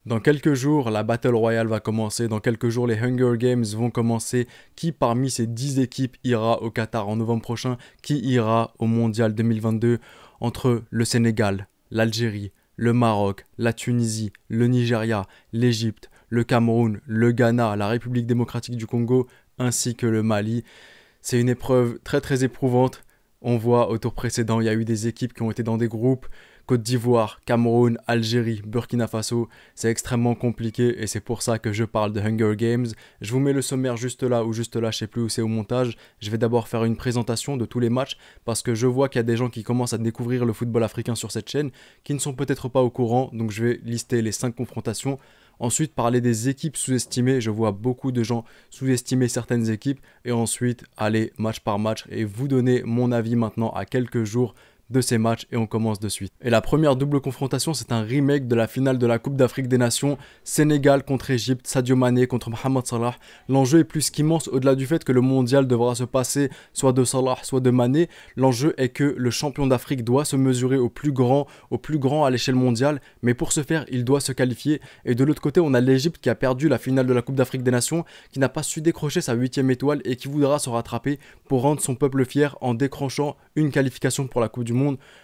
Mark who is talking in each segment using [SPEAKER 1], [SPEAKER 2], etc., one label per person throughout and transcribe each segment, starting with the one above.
[SPEAKER 1] Dans quelques jours, la Battle Royale va commencer. Dans quelques jours, les Hunger Games vont commencer. Qui parmi ces 10 équipes ira au Qatar en novembre prochain? Qui ira au Mondial 2022? Entre le Sénégal, l'Algérie, le Maroc, la Tunisie, le Nigeria, l'Égypte, le Cameroun, le Ghana, la République démocratique du Congo, ainsi que le Mali. C'est une épreuve très très éprouvante. On voit au tour précédent, il y a eu des équipes qui ont été dans des groupes. Côte d'Ivoire, Cameroun, Algérie, Burkina Faso, c'est extrêmement compliqué et c'est pour ça que je parle de Hunger Games. Je vous mets le sommaire juste là ou juste là, je sais plus où c'est au montage. Je vais d'abord faire une présentation de tous les matchs parce que je vois qu'il y a des gens qui commencent à découvrir le football africain sur cette chaîne qui ne sont peut-être pas au courant, donc je vais lister les 5 confrontations. Ensuite, parler des équipes sous-estimées. Je vois beaucoup de gens sous-estimer certaines équipes. Et ensuite, aller match par match et vous donner mon avis maintenant à quelques jours de ces matchs et on commence de suite. Et la première double confrontation, c'est un remake de la finale de la Coupe d'Afrique des Nations, Sénégal contre Égypte, Sadio Mané contre Mohamed Salah. L'enjeu est plus qu'immense au-delà du fait que le mondial devra se passer soit de Salah, soit de Mané. L'enjeu est que le champion d'Afrique doit se mesurer au plus grand à l'échelle mondiale, mais pour ce faire, il doit se qualifier. Et de l'autre côté, on a l'Égypte qui a perdu la finale de la Coupe d'Afrique des Nations, qui n'a pas su décrocher sa 8e étoile et qui voudra se rattraper pour rendre son peuple fier en décrochant une qualification pour la Coupe du Monde.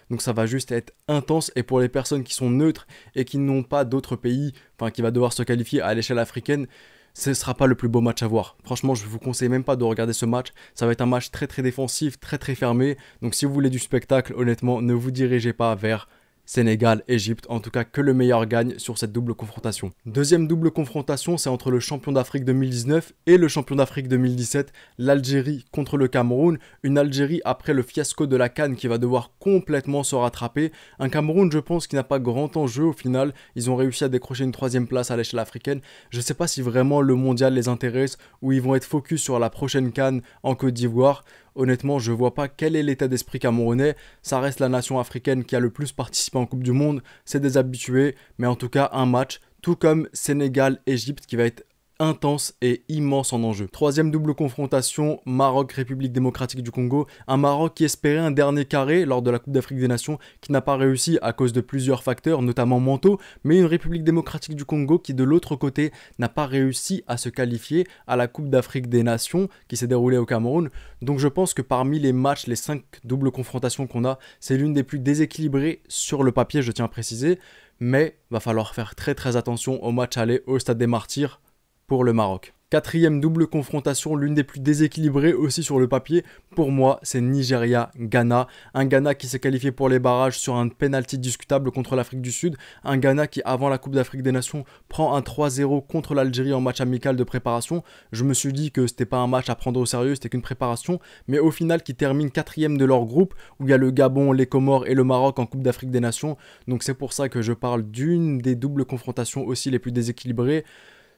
[SPEAKER 1] Donc ça va juste être intense et pour les personnes qui sont neutres et qui n'ont pas d'autres pays, enfin qui va devoir se qualifier à l'échelle africaine, ce ne sera pas le plus beau match à voir. Franchement, je vous conseille même pas de regarder ce match. Ça va être un match très très défensif, très très fermé. Donc si vous voulez du spectacle, honnêtement, ne vous dirigez pas vers Sénégal, Égypte, en tout cas que le meilleur gagne sur cette double confrontation. Deuxième double confrontation, c'est entre le champion d'Afrique 2019 et le champion d'Afrique 2017, l'Algérie contre le Cameroun. Une Algérie après le fiasco de la CAN qui va devoir complètement se rattraper. Un Cameroun, je pense, qui n'a pas grand enjeu au final. Ils ont réussi à décrocher une 3e place à l'échelle africaine. Je ne sais pas si vraiment le mondial les intéresse ou ils vont être focus sur la prochaine CAN en Côte d'Ivoire. Honnêtement, je vois pas quel est l'état d'esprit camerounais. Ça reste la nation africaine qui a le plus participé en Coupe du Monde. C'est des habitués, mais en tout cas un match, tout comme Sénégal-Égypte qui va être intense et immense en enjeu. Troisième double confrontation, Maroc-République démocratique du Congo. Un Maroc qui espérait un dernier carré lors de la Coupe d'Afrique des Nations, qui n'a pas réussi à cause de plusieurs facteurs, notamment mentaux, mais une République démocratique du Congo qui de l'autre côté n'a pas réussi à se qualifier à la Coupe d'Afrique des Nations qui s'est déroulée au Cameroun. Donc je pense que parmi les matchs, les 5 doubles confrontations qu'on a, c'est l'une des plus déséquilibrées sur le papier, je tiens à préciser, mais va falloir faire très très attention au match aller au Stade des Martyrs pour le Maroc. Quatrième double confrontation, l'une des plus déséquilibrées aussi sur le papier, pour moi, c'est Nigeria-Ghana. Un Ghana qui s'est qualifié pour les barrages sur un penalty discutable contre l'Afrique du Sud. Un Ghana qui, avant la Coupe d'Afrique des Nations, prend un 3-0 contre l'Algérie en match amical de préparation. Je me suis dit que c'était pas un match à prendre au sérieux, c'était qu'une préparation. Mais au final, qui termine 4e de leur groupe, où il y a le Gabon, les Comores et le Maroc en Coupe d'Afrique des Nations. Donc c'est pour ça que je parle d'une des doubles confrontations aussi les plus déséquilibrées.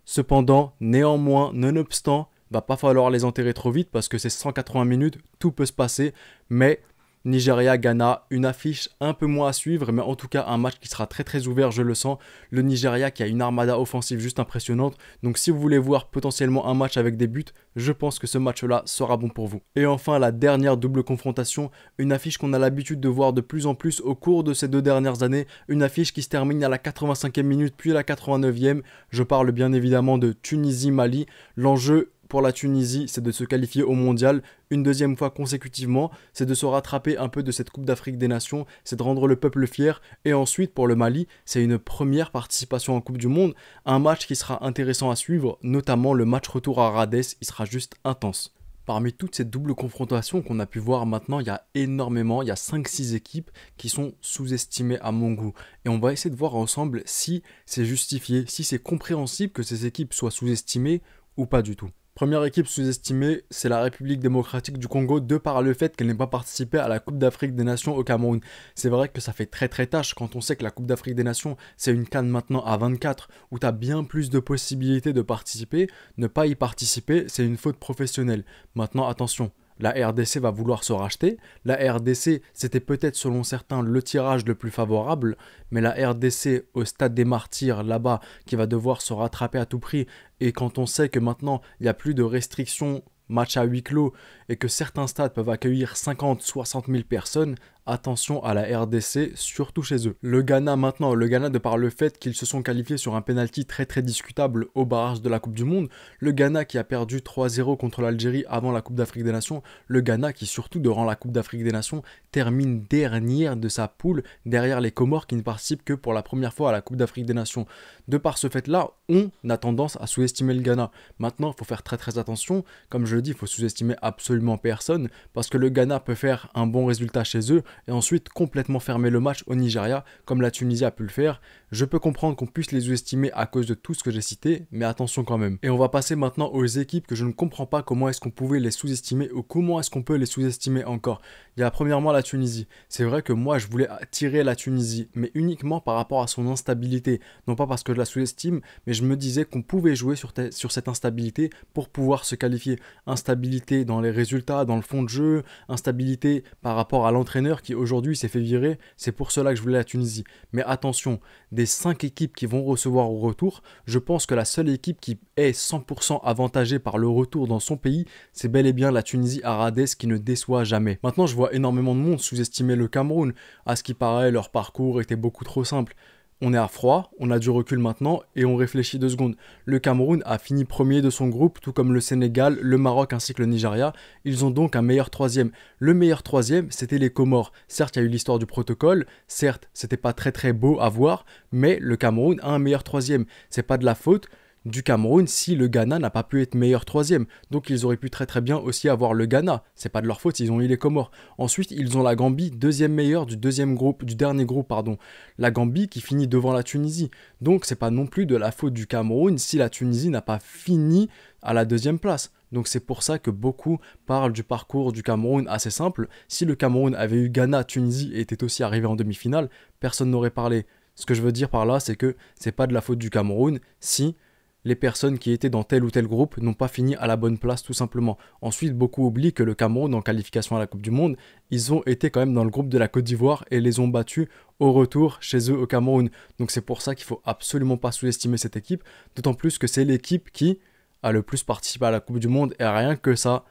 [SPEAKER 1] Cependant, néanmoins, nonobstant, va pas falloir les enterrer trop vite parce que c'est 180 minutes, tout peut se passer, mais Nigeria-Ghana, une affiche un peu moins à suivre, mais en tout cas un match qui sera très très ouvert, je le sens. Le Nigeria qui a une armada offensive juste impressionnante, donc si vous voulez voir potentiellement un match avec des buts, je pense que ce match-là sera bon pour vous. Et enfin, la dernière double confrontation, une affiche qu'on a l'habitude de voir de plus en plus au cours de ces 2 dernières années, une affiche qui se termine à la 85e minute puis à la 89e. Je parle bien évidemment de Tunisie-Mali. L'enjeu pour la Tunisie, c'est de se qualifier au mondial une 2e fois consécutivement, c'est de se rattraper un peu de cette Coupe d'Afrique des Nations, c'est de rendre le peuple fier, et ensuite pour le Mali, c'est une première participation en Coupe du Monde, un match qui sera intéressant à suivre, notamment le match retour à Radès, il sera juste intense. Parmi toutes ces doubles confrontations qu'on a pu voir maintenant, il y a 5-6 équipes qui sont sous-estimées à mon goût. Et on va essayer de voir ensemble si c'est justifié, si c'est compréhensible que ces équipes soient sous-estimées ou pas du tout. Première équipe sous-estimée, c'est la République démocratique du Congo, de par le fait qu'elle n'ait pas participé à la Coupe d'Afrique des Nations au Cameroun. C'est vrai que ça fait très très tâche quand on sait que la Coupe d'Afrique des Nations, c'est une CAN maintenant à 24, où tu as bien plus de possibilités de participer. Ne pas y participer, c'est une faute professionnelle. Maintenant, attention. La RDC va vouloir se racheter. La RDC, c'était peut-être selon certains le tirage le plus favorable, mais la RDC au Stade des Martyrs, là-bas, qui va devoir se rattraper à tout prix, et quand on sait que maintenant, il n'y a plus de restrictions match à huis clos et que certains stades peuvent accueillir 50-60 000 personnes, attention à la RDC, surtout chez eux. Le Ghana maintenant, le Ghana de par le fait qu'ils se sont qualifiés sur un penalty très très discutable au barrage de la Coupe du Monde, le Ghana qui a perdu 3-0 contre l'Algérie avant la Coupe d'Afrique des Nations, le Ghana qui surtout durant la Coupe d'Afrique des Nations termine dernière de sa poule derrière les Comores qui ne participent que pour la première fois à la Coupe d'Afrique des Nations. De par ce fait-là, on a tendance à sous-estimer le Ghana. Maintenant, il faut faire très très attention. Comme je le dis, il faut sous-estimer absolument personne parce que le Ghana peut faire un bon résultat chez eux et ensuite complètement fermer le match au Nigeria comme la Tunisie a pu le faire. Je peux comprendre qu'on puisse les sous-estimer à cause de tout ce que j'ai cité, mais attention quand même. Et on va passer maintenant aux équipes que je ne comprends pas comment est-ce qu'on pouvait les sous-estimer ou comment est-ce qu'on peut les sous-estimer encore. Il y a premièrement la Tunisie. C'est vrai que moi je voulais tirer la Tunisie, mais uniquement par rapport à son instabilité. Non pas parce que je la sous-estime, mais je me disais qu'on pouvait jouer sur cette instabilité pour pouvoir se qualifier. Instabilité dans les résultats, dans le fond de jeu, instabilité par rapport à l'entraîneur qui aujourd'hui s'est fait virer. C'est pour cela que je voulais la Tunisie. Mais attention, des 5 équipes qui vont recevoir au retour, je pense que la seule équipe qui est 100% avantagée par le retour dans son pays, c'est bel et bien la Tunisie Aradez qui ne déçoit jamais. Maintenant, je vois énormément de monde sous-estimer le Cameroun. À ce qui paraît, leur parcours était beaucoup trop simple. On est à froid, on a du recul maintenant et on réfléchit 2 secondes. Le Cameroun a fini premier de son groupe, tout comme le Sénégal, le Maroc ainsi que le Nigeria. Ils ont donc un meilleur troisième. Le meilleur troisième, c'était les Comores. Certes, il y a eu l'histoire du protocole, certes, c'était pas très très beau à voir, mais le Cameroun a un meilleur troisième. C'est pas de la faute du Cameroun si le Ghana n'a pas pu être meilleur troisième. Donc ils auraient pu très très bien aussi avoir le Ghana. C'est pas de leur faute, ils ont eu les Comores. Ensuite, ils ont la Gambie, deuxième meilleur du dernier groupe, pardon. La Gambie qui finit devant la Tunisie. Donc c'est pas non plus de la faute du Cameroun si la Tunisie n'a pas fini à la 2e place. Donc c'est pour ça que beaucoup parlent du parcours du Cameroun assez simple. Si le Cameroun avait eu Ghana, Tunisie et était aussi arrivé en demi-finale, personne n'aurait parlé. Ce que je veux dire par là, c'est que c'est pas de la faute du Cameroun si les personnes qui étaient dans tel ou tel groupe n'ont pas fini à la bonne place tout simplement. Ensuite, beaucoup oublient que le Cameroun, en qualification à la Coupe du Monde, ils ont été quand même dans le groupe de la Côte d'Ivoire et les ont battus au retour chez eux au Cameroun. Donc c'est pour ça qu'il faut absolument pas sous-estimer cette équipe, d'autant plus que c'est l'équipe qui a le plus participé à la Coupe du Monde et rien que ça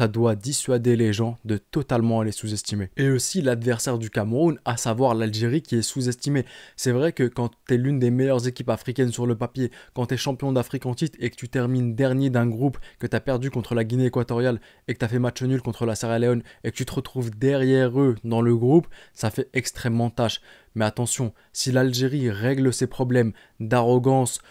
[SPEAKER 1] doit dissuader les gens de totalement les sous-estimer. Et aussi l'adversaire du Cameroun, à savoir l'Algérie qui est sous-estimée. C'est vrai que quand tu es l'une des meilleures équipes africaines sur le papier, quand tu es champion d'Afrique en titre et que tu termines dernier d'un groupe, que tu as perdu contre la Guinée équatoriale et que tu as fait match nul contre la Sierra Leone et que tu te retrouves derrière eux dans le groupe, ça fait extrêmement tâche. Mais attention, si l'Algérie règle ses problèmes d'arrogance,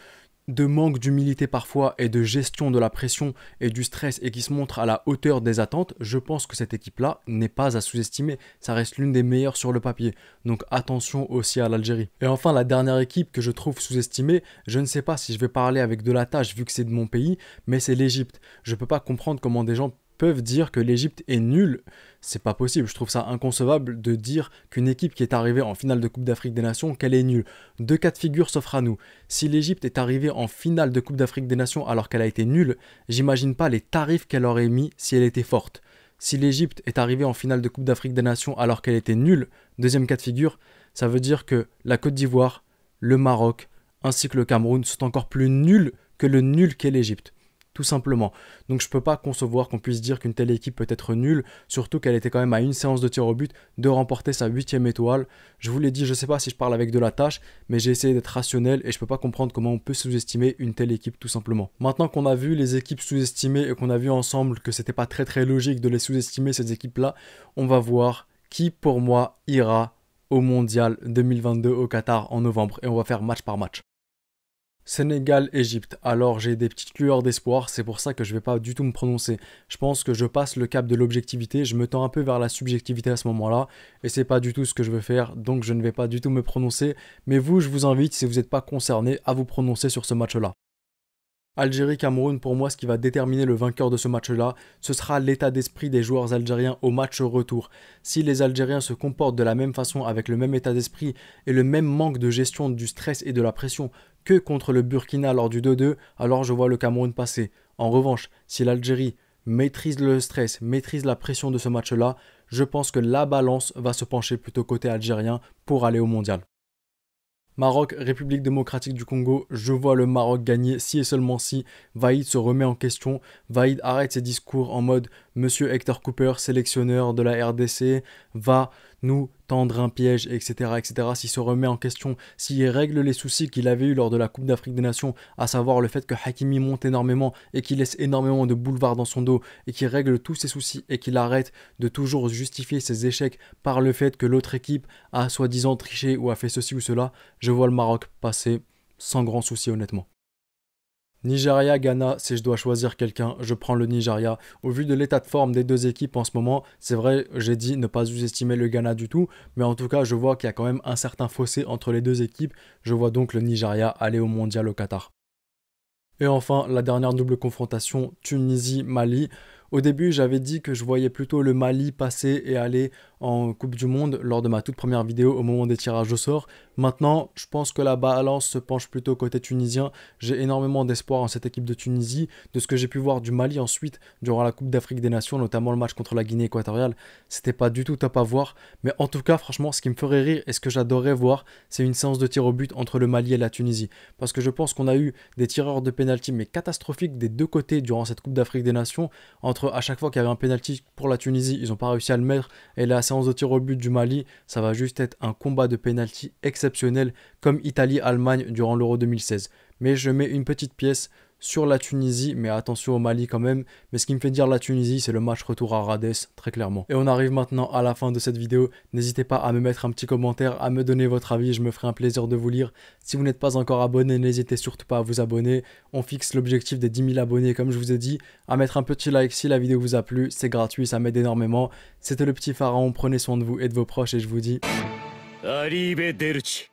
[SPEAKER 1] de manque d'humilité parfois et de gestion de la pression et du stress et qui se montre à la hauteur des attentes, je pense que cette équipe-là n'est pas à sous-estimer. Ça reste l'une des meilleures sur le papier. Donc attention aussi à l'Algérie. Et enfin, la dernière équipe que je trouve sous-estimée, je ne sais pas si je vais parler avec de la tâche vu que c'est de mon pays, mais c'est l'Égypte. Je ne peux pas comprendre comment des gens peuvent dire que l'Égypte est nulle. C'est pas possible, je trouve ça inconcevable de dire qu'une équipe qui est arrivée en finale de Coupe d'Afrique des Nations, qu'elle est nulle. 2 cas de figure s'offrent à nous. Si l'Égypte est arrivée en finale de Coupe d'Afrique des Nations alors qu'elle a été nulle, j'imagine pas les tarifs qu'elle aurait mis si elle était forte. Si l'Égypte est arrivée en finale de Coupe d'Afrique des Nations alors qu'elle était nulle, 2e cas de figure, ça veut dire que la Côte d'Ivoire, le Maroc ainsi que le Cameroun sont encore plus nuls que le nul qu'est l'Égypte. Tout simplement. Donc je peux pas concevoir qu'on puisse dire qu'une telle équipe peut être nulle, surtout qu'elle était quand même à une séance de tir au but de remporter sa 8e étoile. Je vous l'ai dit, je sais pas si je parle avec de la tâche, mais j'ai essayé d'être rationnel et je peux pas comprendre comment on peut sous-estimer une telle équipe tout simplement. Maintenant qu'on a vu les équipes sous-estimées et qu'on a vu ensemble que c'était pas très très logique de les sous-estimer ces équipes-là, on va voir qui pour moi ira au Mondial 2022 au Qatar en novembre et on va faire match par match. Sénégal-Égypte. Alors j'ai des petites lueurs d'espoir, c'est pour ça que je vais pas du tout me prononcer. Je pense que je passe le cap de l'objectivité, je me tends un peu vers la subjectivité à ce moment-là, et c'est pas du tout ce que je veux faire, donc je ne vais pas du tout me prononcer. Mais vous, je vous invite, si vous n'êtes pas concerné, à vous prononcer sur ce match-là. Algérie-Cameroun, pour moi, ce qui va déterminer le vainqueur de ce match-là, ce sera l'état d'esprit des joueurs algériens au match retour. Si les Algériens se comportent de la même façon, avec le même état d'esprit et le même manque de gestion du stress et de la pression que contre le Burkina lors du 2-2, alors je vois le Cameroun passer. En revanche, si l'Algérie maîtrise le stress, maîtrise la pression de ce match-là, je pense que la balance va se pencher plutôt côté algérien pour aller au mondial. Maroc, République démocratique du Congo, je vois le Maroc gagner si et seulement si Vaïd se remet en question. Vaïd arrête ses discours en mode Monsieur Hector Cooper, sélectionneur de la RDC, va nous tendre un piège, etc., etc. S'il se remet en question, s'il règle les soucis qu'il avait eu lors de la Coupe d'Afrique des Nations, à savoir le fait que Hakimi monte énormément et qu'il laisse énormément de boulevards dans son dos et qu'il règle tous ses soucis et qu'il arrête de toujours justifier ses échecs par le fait que l'autre équipe a soi-disant triché ou a fait ceci ou cela, je vois le Maroc passer sans grand souci honnêtement. Nigeria, Ghana, si je dois choisir quelqu'un, je prends le Nigeria. Au vu de l'état de forme des deux équipes en ce moment, c'est vrai, j'ai dit ne pas sous-estimer le Ghana du tout, mais en tout cas, je vois qu'il y a quand même un certain fossé entre les deux équipes. Je vois donc le Nigeria aller au mondial au Qatar. Et enfin, la dernière double confrontation, Tunisie-Mali. Au début, j'avais dit que je voyais plutôt le Mali passer et aller en Coupe du Monde lors de ma toute première vidéo au moment des tirages au sort. Maintenant, je pense que la balance se penche plutôt côté tunisien. J'ai énormément d'espoir en cette équipe de Tunisie. De ce que j'ai pu voir du Mali ensuite, durant la Coupe d'Afrique des Nations, notamment le match contre la Guinée équatoriale, c'était pas du tout top à voir. Mais en tout cas, franchement, ce qui me ferait rire et ce que j'adorerais voir, c'est une séance de tir au but entre le Mali et la Tunisie. Parce que je pense qu'on a eu des tireurs de pénalty, mais catastrophiques des deux côtés durant cette Coupe d'Afrique des Nations. Entre à chaque fois qu'il y avait un pénalty pour la Tunisie, ils n'ont pas réussi à le mettre. Et la séance de tir au but du Mali, ça va juste être un combat de pénalty exceptionnel comme Italie-Allemagne durant l'Euro 2016. Mais je mets une petite pièce sur la Tunisie, mais attention au Mali quand même. Mais ce qui me fait dire la Tunisie, c'est le match retour à Rades, très clairement. Et on arrive maintenant à la fin de cette vidéo. N'hésitez pas à me mettre un petit commentaire, à me donner votre avis, je me ferai un plaisir de vous lire. Si vous n'êtes pas encore abonné, n'hésitez surtout pas à vous abonner. On fixe l'objectif des 10 000 abonnés, comme je vous ai dit. À mettre un petit like si la vidéo vous a plu, c'est gratuit, ça m'aide énormément. C'était le petit pharaon, prenez soin de vous et de vos proches et je vous dis... Arrivederci.